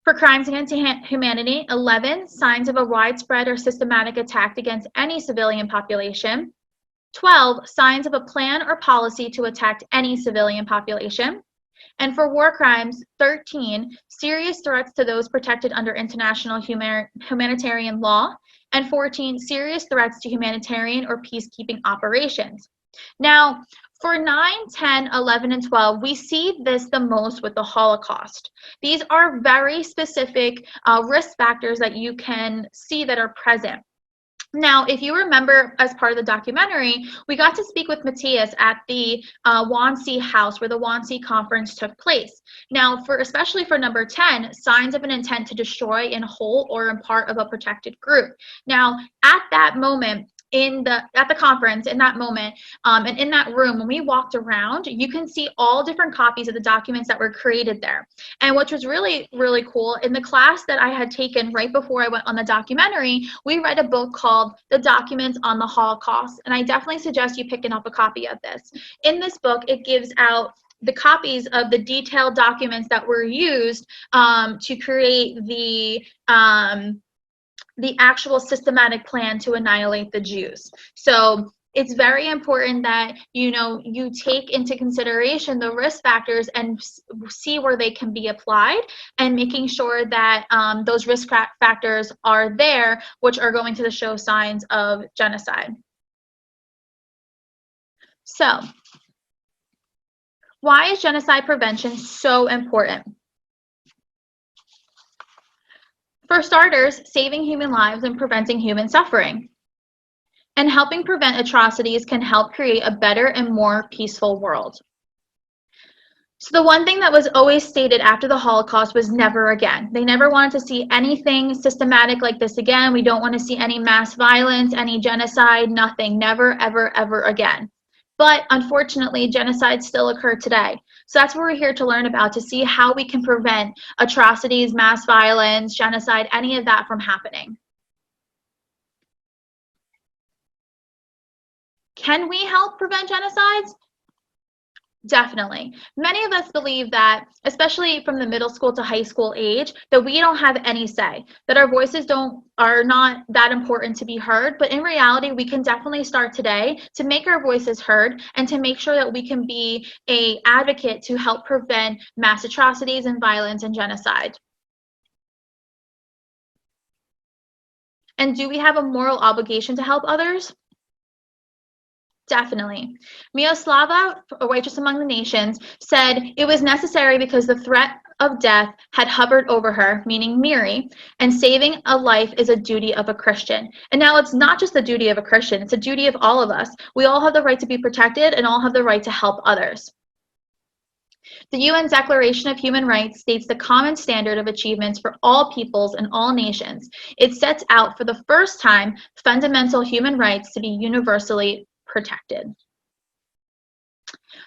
A: For crimes against humanity, 11, signs of a widespread or systematic attack against any civilian population. 12, signs of a plan or policy to attack any civilian population. And for war crimes, 13, serious threats to those protected under international humanitarian law. And 14, serious threats to humanitarian or peacekeeping operations. Now, for 9, 10, 11, and 12, we see this the most with the Holocaust. These are very specific risk factors that you can see that are present. Now, if you remember, as part of the documentary, we got to speak with Matthias at the Wannsee house where the Wannsee conference took place. Now, especially for number 10, signs of an intent to destroy in whole or in part of a protected group. Now, at that moment, at the conference, in that moment, and in that room, when we walked around, you can see all different copies of the documents that were created there. And which was really, really cool, in the class that I had taken right before I went on the documentary, we read a book called The Documents on the Holocaust, and I definitely suggest you picking up a copy of this. In this book, it gives out the copies of the detailed documents that were used to create the actual systematic plan to annihilate the Jews. So it's very important that you take into consideration the risk factors and see where they can be applied, and making sure that those risk factors are there, which are going to show signs of genocide. So, why is genocide prevention so important? For starters, saving human lives and preventing human suffering. And helping prevent atrocities can help create a better and more peaceful world. So the one thing that was always stated after the Holocaust was never again. They never wanted to see anything systematic like this again. We don't want to see any mass violence, any genocide, nothing. Never, ever, ever again. But unfortunately, genocides still occur today. So that's what we're here to learn about, to see how we can prevent atrocities, mass violence, genocide, any of that from happening. Can we help prevent genocides? Definitely. Many of us believe that, especially from the middle school to high school age, that we don't have any say, that our voices are not that important to be heard. But in reality, we can definitely start today to make our voices heard and to make sure that we can be an advocate to help prevent mass atrocities and violence and genocide. And do we have a moral obligation to help others? Definitely. Miroslava, a waitress among the nations, said it was necessary because the threat of death had hovered over her, meaning Miri, and saving a life is a duty of a Christian. And now it's not just the duty of a Christian, it's a duty of all of us. We all have the right to be protected and all have the right to help others. The UN Declaration of Human Rights states the common standard of achievements for all peoples and all nations. It sets out for the first time fundamental human rights to be universally protected.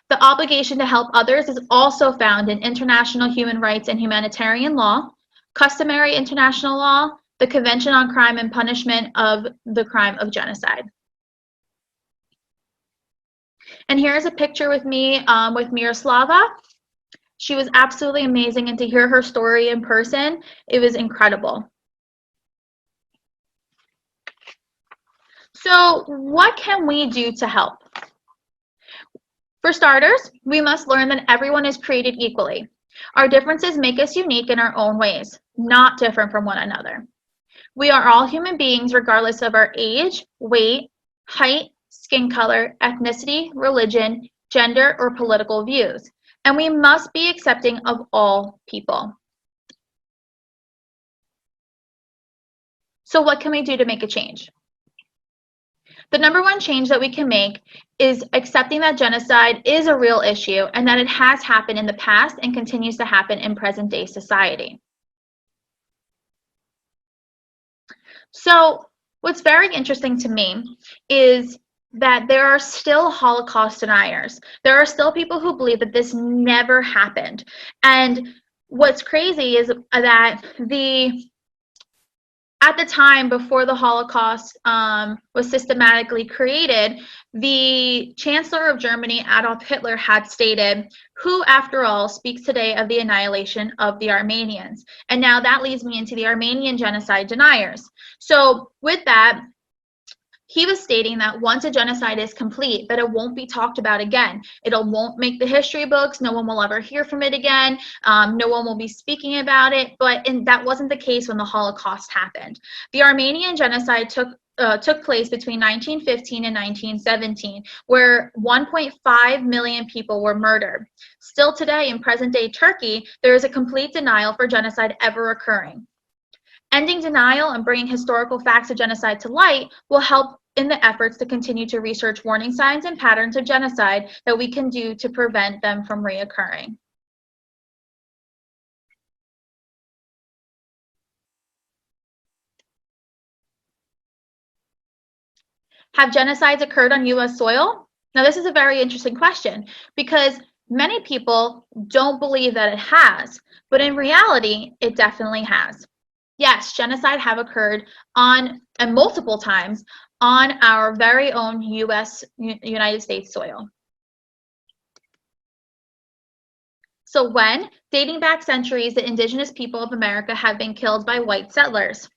A: The obligation to help others is also found in international human rights and humanitarian law, customary international law, the Convention on Crime and Punishment of the Crime of Genocide. And here's a picture with me with Miroslava. She was absolutely amazing, and to hear her story in person, it was incredible. So what can we do to help? For starters, we must learn that everyone is created equally. Our differences make us unique in our own ways, not different from one another. We are all human beings regardless of our age, weight, height, skin color, ethnicity, religion, gender, or political views. And we must be accepting of all people. So what can we do to make a change? The number one change that we can make is accepting that genocide is a real issue and that it has happened in the past and continues to happen in present-day society. So what's very interesting to me is that there are still Holocaust deniers. There are still people who believe that this never happened. And what's crazy is that at the time before the Holocaust was systematically created, the Chancellor of Germany, Adolf Hitler, had stated, "Who, after all, speaks today of the annihilation of the Armenians?" And now that leads me into the Armenian genocide deniers. So with that, he was stating that once a genocide is complete, that it won't be talked about again. It won't make the history books. No one will ever hear from it again. No one will be speaking about it. But that wasn't the case when the Holocaust happened. The Armenian genocide took place between 1915 and 1917, where 1.5 million people were murdered. Still today, in present-day Turkey, there is a complete denial for genocide ever occurring. Ending denial and bringing historical facts of genocide to light will help in the efforts to continue to research warning signs and patterns of genocide that we can do to prevent them from reoccurring. Have genocides occurred on U.S. soil? Now, this is a very interesting question because many people don't believe that it has, but in reality, it definitely has. Yes, genocide have occurred and multiple times on our very own United States soil. So when? Dating back centuries, the indigenous people of America have been killed by white settlers.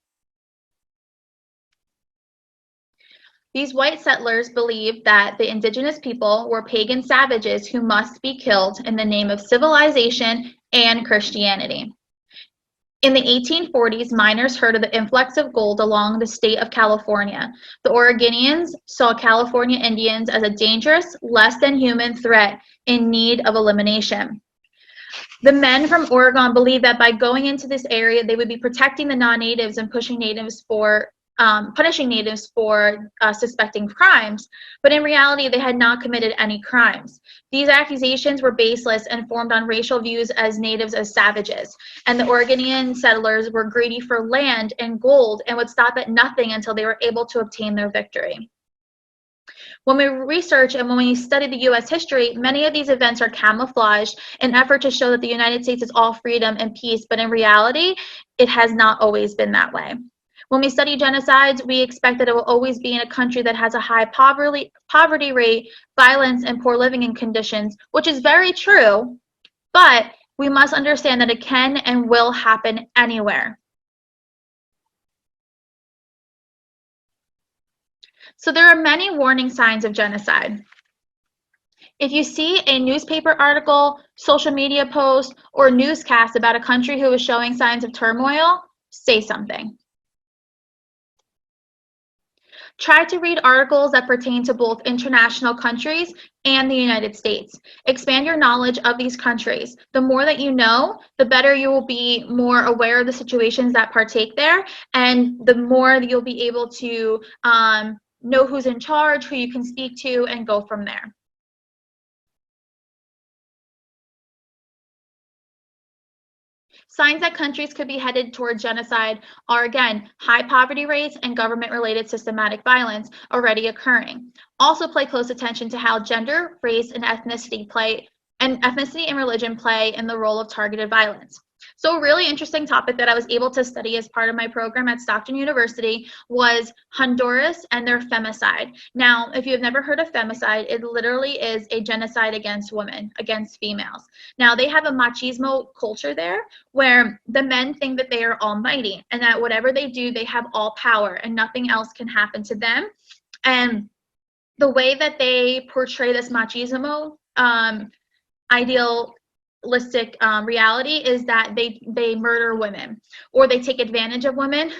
A: These white settlers believed that the indigenous people were pagan savages who must be killed in the name of civilization and Christianity. In the 1840s, miners heard of the influx of gold along the state of California. The Oregonians saw California Indians as a dangerous, less than human threat in need of elimination. The men from Oregon believed that by going into this area, they would be protecting the non-natives and punishing natives for suspecting crimes, but in reality, they had not committed any crimes. These accusations were baseless and formed on racial views as natives as savages, and the Oregonian settlers were greedy for land and gold and would stop at nothing until they were able to obtain their victory. When we research and when we study the U.S. history, many of these events are camouflaged in an effort to show that the United States is all freedom and peace, but in reality, it has not always been that way. When we study genocides, we expect that it will always be in a country that has a high poverty rate, violence, and poor living conditions, which is very true, but we must understand that it can and will happen anywhere. So there are many warning signs of genocide. If you see a newspaper article, social media post, or newscast about a country who is showing signs of turmoil, say something. Try to read articles that pertain to both international countries and the United States. Expand your knowledge of these countries. The more that you know, the better you will be more aware of the situations that partake there, and the more that you'll be able to know who's in charge, who you can speak to, and go from there. Signs that countries could be headed toward genocide are, again, high poverty rates and government-related systematic violence already occurring. Also pay close attention to how gender, race, and ethnicity and religion play in the role of targeted violence. So a really interesting topic that I was able to study as part of my program at Stockton University was Honduras and their femicide. Now, if you have never heard of femicide, it literally is a genocide against women, against females. Now, they have a machismo culture there where the men think that they are almighty and that whatever they do, they have all power and nothing else can happen to them. And the way that they portray this machismo ideal reality is that they murder women, or they take advantage of women.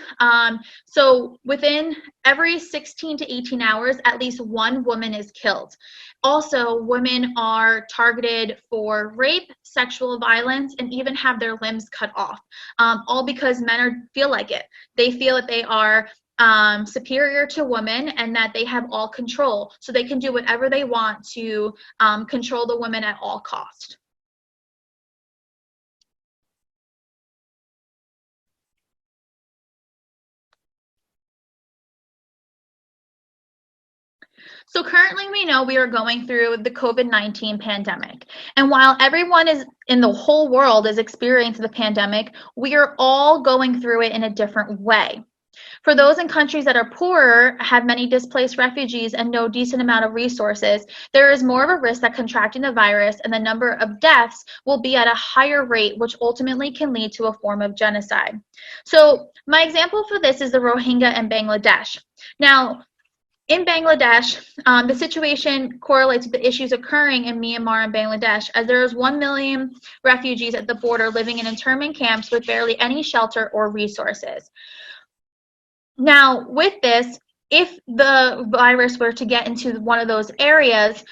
A: So within every 16 to 18 hours, at least one woman is killed. Also, women are targeted for rape, sexual violence, and even have their limbs cut off, all because men feel like it. They feel that they are superior to women and that they have all control, so they can do whatever they want to control the women at all cost. So currently we know we are going through the COVID-19 pandemic. And while everyone is in the whole world is experiencing the pandemic, we are all going through it in a different way. For those in countries that are poorer, have many displaced refugees, and no decent amount of resources, there is more of a risk that contracting the virus and the number of deaths will be at a higher rate, which ultimately can lead to a form of genocide. So my example for this is the Rohingya in Bangladesh. Now, in Bangladesh, the situation correlates with the issues occurring in Myanmar and Bangladesh, as there is 1 million refugees at the border living in internment camps with barely any shelter or resources. Now, with this, if the virus were to get into one of those areas,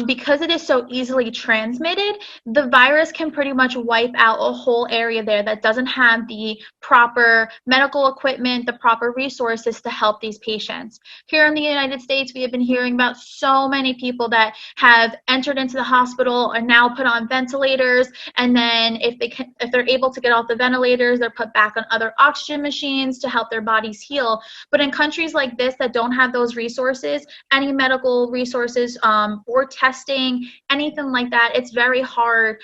A: because it is so easily transmitted, the virus can pretty much wipe out a whole area there that doesn't have the proper medical equipment, the proper resources to help these patients. Here in the United States, we have been hearing about so many people that have entered into the hospital, are now put on ventilators, and then if they're able to get off the ventilators, they're put back on other oxygen machines to help their bodies heal. But in countries like this that don't have those resources, any medical resources or testing, anything like that, it's very hard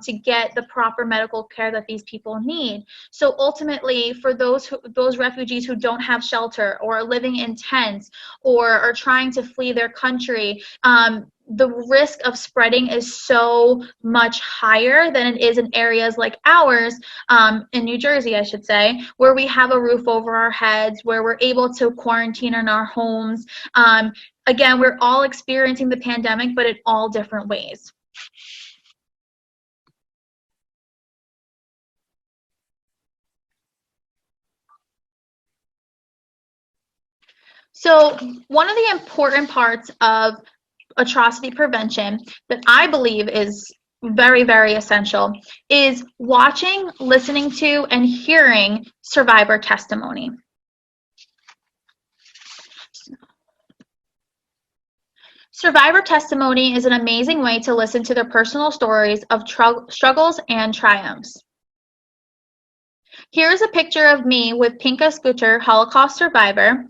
A: to get the proper medical care that these people need. So ultimately, for those refugees who don't have shelter, or are living in tents, or are trying to flee their country, the risk of spreading is so much higher than it is in areas like ours, in New Jersey, I should say, where we have a roof over our heads, where we're able to quarantine in our homes. Again, we're all experiencing the pandemic, but in all different ways. So one of the important parts of atrocity prevention that I believe is very, very essential is watching, listening to, and hearing survivor testimony. Survivor testimony is an amazing way to listen to their personal stories of struggles and triumphs. Here's a picture of me with Pinka Scooter, Holocaust survivor,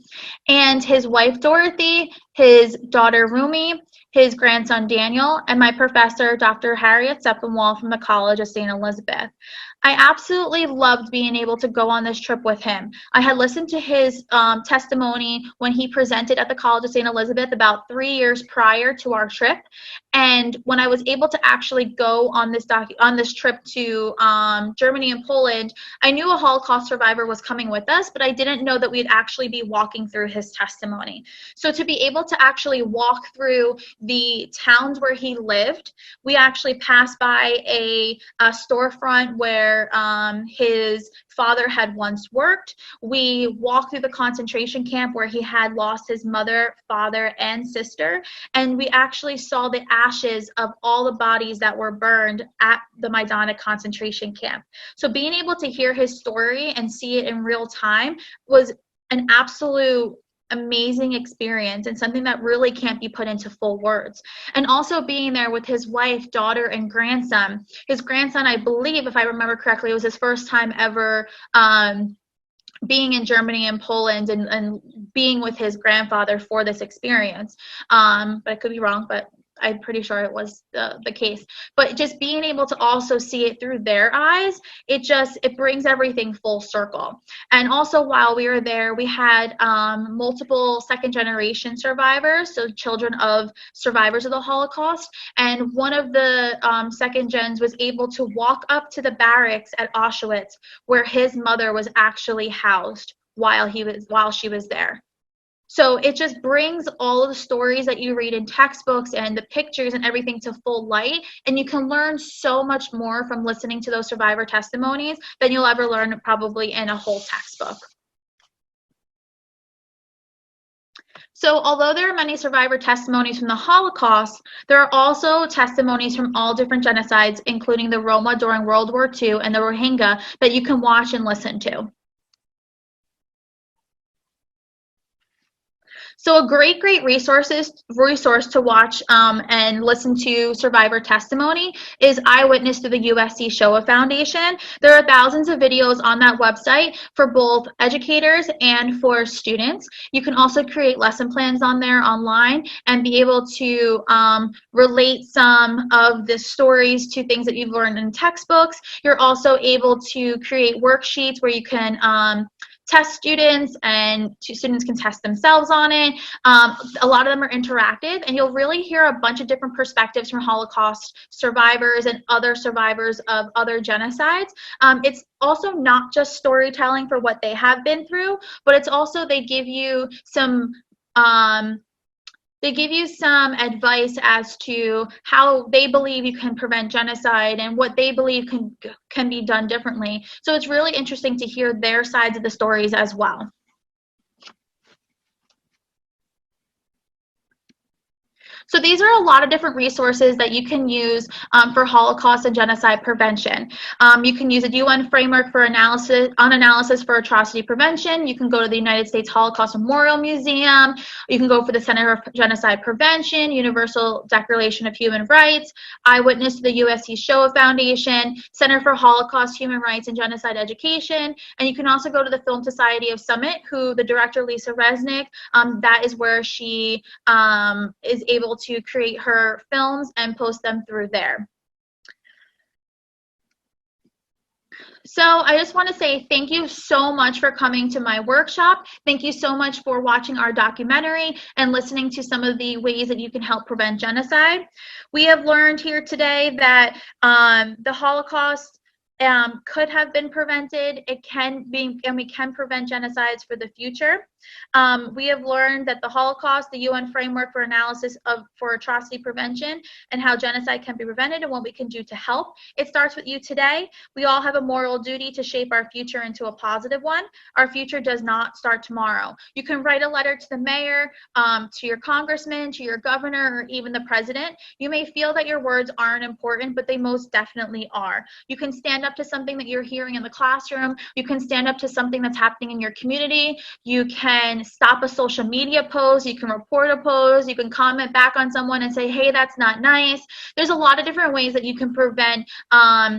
A: and his wife Dorothy, his daughter Rumi, his grandson Daniel, and my professor, Dr. Harriet Seppenwall from the College of St. Elizabeth. I absolutely loved being able to go on this trip with him. I had listened to his testimony when he presented at the College of St. Elizabeth about 3 years prior to our trip. And when I was able to actually go on this trip to Germany and Poland, I knew a Holocaust survivor was coming with us, but I didn't know that we'd actually be walking through his testimony. So to be able to actually walk through the towns where he lived, we actually passed by a storefront where his father had once worked. We walked through the concentration camp where he had lost his mother, father, and sister, and we actually saw the ashes of all the bodies that were burned at the Majdanek concentration camp. So being able to hear his story and see it in real time was an absolute amazing experience, and something that really can't be put into full words. And also being there with his wife, daughter, and grandson. His grandson, I believe, if I remember correctly, it was his first time ever being in Germany and Poland, and being with his grandfather for this experience. But I could be wrong, but I'm pretty sure it was the case. But just being able to also see it through their eyes, it brings everything full circle. And also while we were there, we had multiple second generation survivors, so children of survivors of the Holocaust. And one of the second gens was able to walk up to the barracks at Auschwitz where his mother was actually housed while she was there. So it just brings all of the stories that you read in textbooks and the pictures and everything to full light. And you can learn so much more from listening to those survivor testimonies than you'll ever learn probably in a whole textbook. So although there are many survivor testimonies from the Holocaust, there are also testimonies from all different genocides, including the Roma during World War II and the Rohingya, that you can watch and listen to. So a great resource to watch and listen to survivor testimony is Eyewitness through the USC Shoah Foundation. There are thousands of videos on that website for both educators and for students. You can also create lesson plans on there online and be able to relate some of the stories to things that you've learned in textbooks. You're also able to create worksheets where you can test students, and students can test themselves on it. A lot of them are interactive, and you'll really hear a bunch of different perspectives from Holocaust survivors and other survivors of other genocides. It's also not just storytelling for what they have been through, but it's also they give you some advice as to how they believe you can prevent genocide and what they believe can be done differently. So it's really interesting to hear their sides of the stories as well. So these are a lot of different resources that you can use for Holocaust and genocide prevention. You can use a UN framework for analysis for atrocity prevention. You can go to the United States Holocaust Memorial Museum. You can go for the Center for Genocide Prevention, Universal Declaration of Human Rights, Eyewitness to the USC Shoah Foundation, Center for Holocaust, Human Rights, and Genocide Education. And you can also go to the Film Society of Summit, who the director, Lisa Resnick, that is where she is able to create her films and post them through there. So I just want to say thank you so much for coming to my workshop. Thank you so much for watching our documentary and listening to some of the ways that you can help prevent genocide. We have learned here today that the Holocaust could have been prevented. It can be, and we can prevent genocides for the future. We have learned that the Holocaust, the UN framework for analysis for atrocity prevention, and how genocide can be prevented and what we can do to help. It starts with you today. We all have a moral duty to shape our future into a positive one. Our future does not start tomorrow. You can write a letter to the mayor, to your congressman, to your governor, or even the president. You may feel that your words aren't important, but they most definitely are. You can stand up to something that you're hearing in the classroom. You can stand up to something that's happening in your community. You can stop a social media post. You can report a post. You can comment back on someone and say, hey, that's not nice. There's a lot of different ways that you can prevent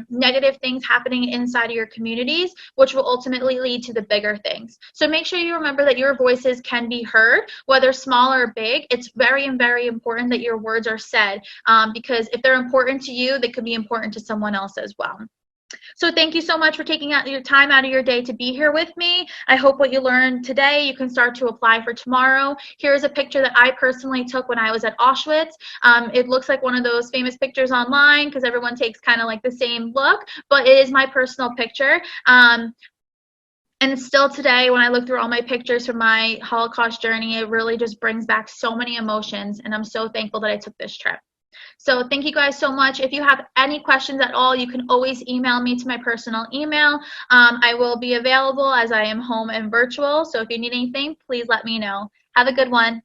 A: negative things happening inside of your communities, which will ultimately lead to the bigger things. So make sure you remember that your voices can be heard, whether small or big. It's very, very important that your words are said, because if they're important to you, they could be important to someone else as well. So thank you so much for taking out your time out of your day to be here with me. I hope what you learned today, you can start to apply for tomorrow. Here's a picture that I personally took when I was at Auschwitz. It looks like one of those famous pictures online because everyone takes kind of like the same look, but it is my personal picture. And still today, when I look through all my pictures from my Holocaust journey, it really just brings back so many emotions, and I'm so thankful that I took this trip. So thank you guys so much. If you have any questions at all, you can always email me to my personal email. I will be available as I am home and virtual. So if you need anything, please let me know. Have a good one.